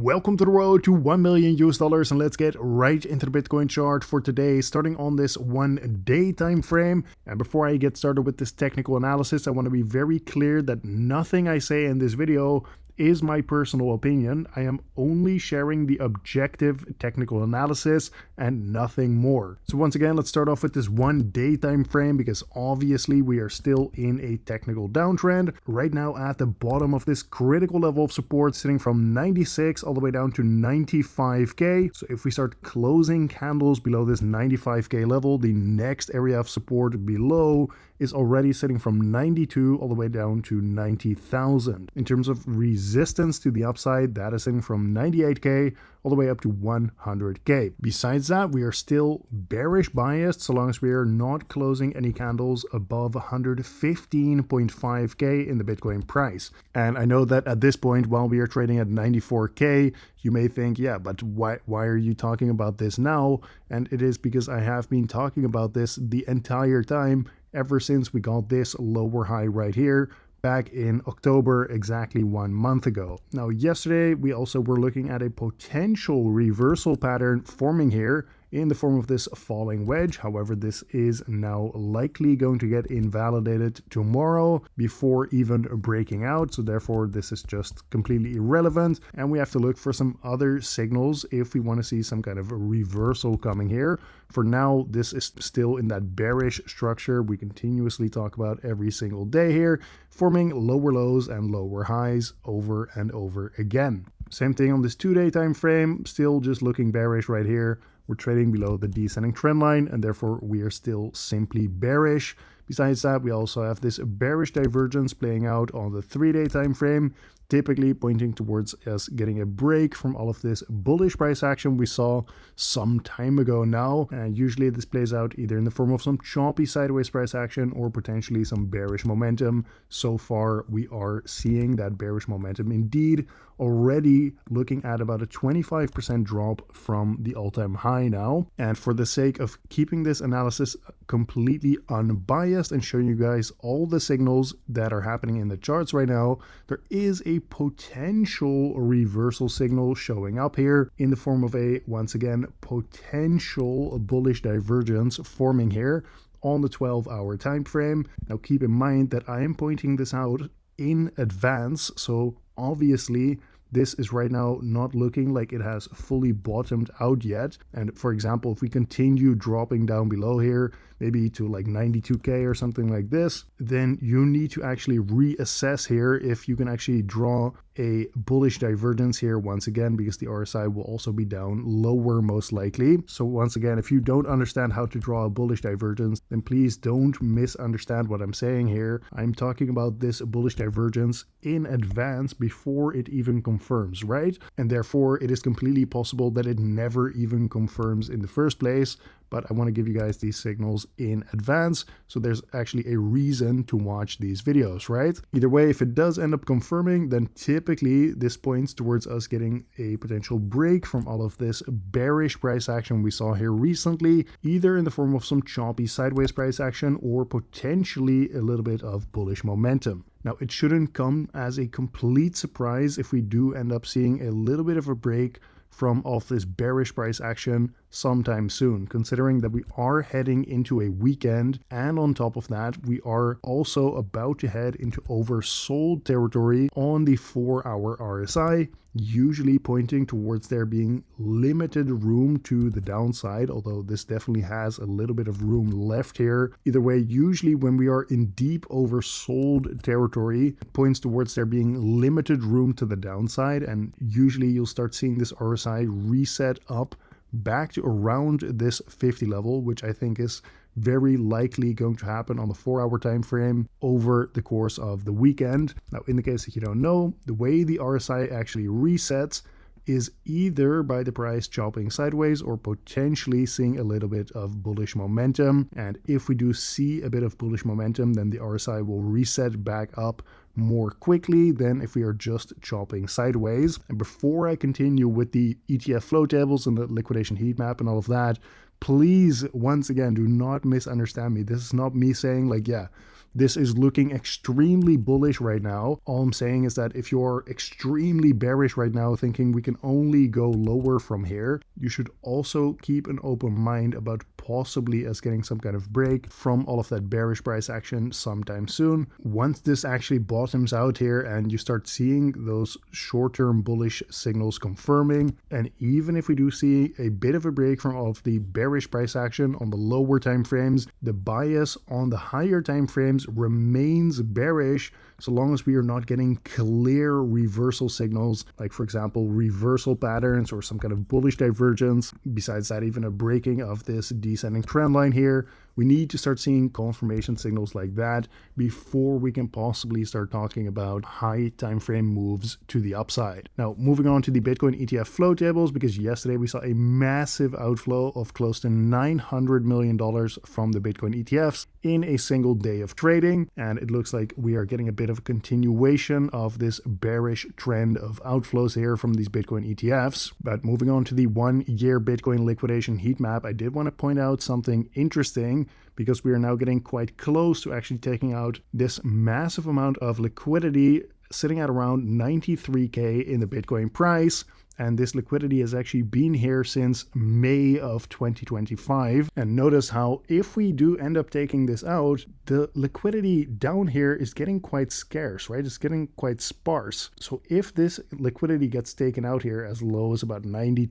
Welcome to the road to 1 million US dollars, and let's get right into the Bitcoin chart for today, starting on this 1 day time frame. And before I get started with this technical analysis, I want to be very clear that nothing I say in this video is my personal opinion. I am only sharing the objective technical analysis and nothing more. So once again, let's start off with this 1 day time frame, because obviously we are still in a technical downtrend right now at the bottom of this critical level of support, sitting from 96 all the way down to 95k. So if we start closing candles below this 95k level, the next area of support below is already sitting from 92 all the way down to 90,000. In terms of resistance to the upside, that is sitting from 98k all the way up to 100k. Besides that, we are still bearish biased so long as we are not closing any candles above 115.5k in the Bitcoin price. And I know that at this point, while we are trading at 94k, you may think, yeah, but why are you talking about this now? And it is because I have been talking about this the entire time, ever since we got this lower high right here back in October, exactly 1 month ago. Now, yesterday, we also were looking at a potential reversal pattern forming here in the form of this falling wedge. However, this is now likely going to get invalidated tomorrow before even breaking out. So therefore, this is just completely irrelevant. And we have to look for some other signals if we want to see some kind of a reversal coming here. For now, this is still in that bearish structure we continuously talk about every single day here, forming lower lows and lower highs over and over again. Same thing on this 2 day time frame, still just looking bearish right here. We're trading below the descending trend line, and therefore we are still simply bearish. Besides that, we also have this bearish divergence playing out on the 3 day time frame, typically pointing towards us getting a break from all of this bullish price action we saw some time ago now. And usually this plays out either in the form of some choppy sideways price action or potentially some bearish momentum. So far, we are seeing that bearish momentum indeed, already looking at about a 25% drop from the all-time high now. And for the sake of keeping this analysis completely unbiased and showing you guys all the signals that are happening in the charts right now, there is a potential reversal signal showing up here in the form of a, once again, potential bullish divergence forming here on the 12-hour time frame. Now keep in mind that I am pointing this out in advance, so obviously this is right now not looking like it has fully bottomed out yet. And for example, if we continue dropping down below here, maybe to like 92k or something like this, then you need to actually reassess here if you can actually draw a bullish divergence here once again, because the RSI will also be down lower most likely. So once again, if you don't understand how to draw a bullish divergence, then please don't misunderstand what I'm saying here. I'm talking about this bullish divergence in advance before it even confirms, right? And therefore it is completely possible that it never even confirms in the first place. But I want to give you guys these signals in advance, so there's actually a reason to watch these videos, right? Either way, if it does end up confirming, then typically this points towards us getting a potential break from all of this bearish price action we saw here recently, either in the form of some choppy sideways price action or potentially a little bit of bullish momentum. Now, it shouldn't come as a complete surprise if we do end up seeing a little bit of a break from all of this bearish price action sometime soon, considering that we are heading into a weekend, and on top of that, we are also about to head into oversold territory on the 4-hour RSI, usually pointing towards there being limited room to the downside, although this definitely has a little bit of room left here. Either way, usually when we are in deep oversold territory, it points towards there being limited room to the downside, and usually you'll start seeing this RSI reset up back to around this 50 level, which I think is very likely going to happen on the 4-hour time frame over the course of the weekend. Now, in the case that you don't know, the way the RSI actually resets is either by the price chopping sideways or potentially seeing a little bit of bullish momentum. And if we do see a bit of bullish momentum, then the RSI will reset back up more quickly than if we are just chopping sideways. And before I continue with the ETF flow tables and the liquidation heat map and all of that, please, once again, do not misunderstand me. This is not me saying like, yeah, This is looking extremely bullish right now. All I'm saying is that if you're extremely bearish right now, thinking we can only go lower from here, you should also keep an open mind about possibly us getting some kind of break from all of that bearish price action sometime soon. Once this actually bottoms out here and you start seeing those short-term bullish signals confirming, and even if we do see a bit of a break from all of the bearish price action on the lower time frames, the bias on the higher time frames remains bearish so long as we are not getting clear reversal signals, like for example reversal patterns or some kind of bullish divergence. Besides that, even a breaking of this descending trend line here. We need to start seeing confirmation signals like that before we can possibly start talking about high time frame moves to the upside. Now, moving on to the Bitcoin ETF flow tables, because yesterday we saw a massive outflow of close to $900 million from the Bitcoin ETFs in a single day of trading, and it looks like we are getting a bit of a continuation of this bearish trend of outflows here from these Bitcoin ETFs. But moving on to the 1 year Bitcoin liquidation heat map, I did want to point out something interesting, because we are now getting quite close to actually taking out this massive amount of liquidity sitting at around 93K in the Bitcoin price. And this liquidity has actually been here since May of 2025. And notice how if we do end up taking this out, the liquidity down here is getting quite scarce, right? It's getting quite sparse. So if this liquidity gets taken out here as low as about 92K,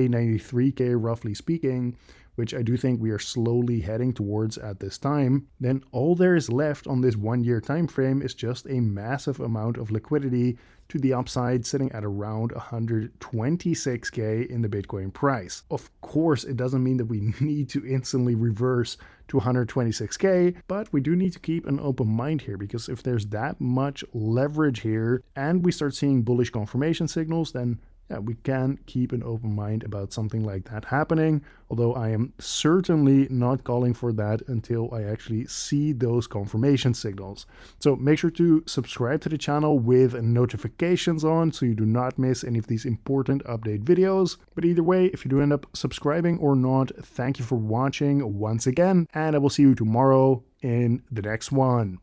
93K roughly speaking, which I do think we are slowly heading towards at this time, then all there is left on this 1 year time frame is just a massive amount of liquidity to the upside, sitting at around 126K in the Bitcoin price. Of course, it doesn't mean that we need to instantly reverse to 126K, but we do need to keep an open mind here, because if there's that much leverage here and we start seeing bullish confirmation signals, then yeah, we can keep an open mind about something like that happening, although I am certainly not calling for that until I actually see those confirmation signals. So make sure to subscribe to the channel with notifications on so you do not miss any of these important update videos. But either way, if you do end up subscribing or not, thank you for watching once again, and I will see you tomorrow in the next one.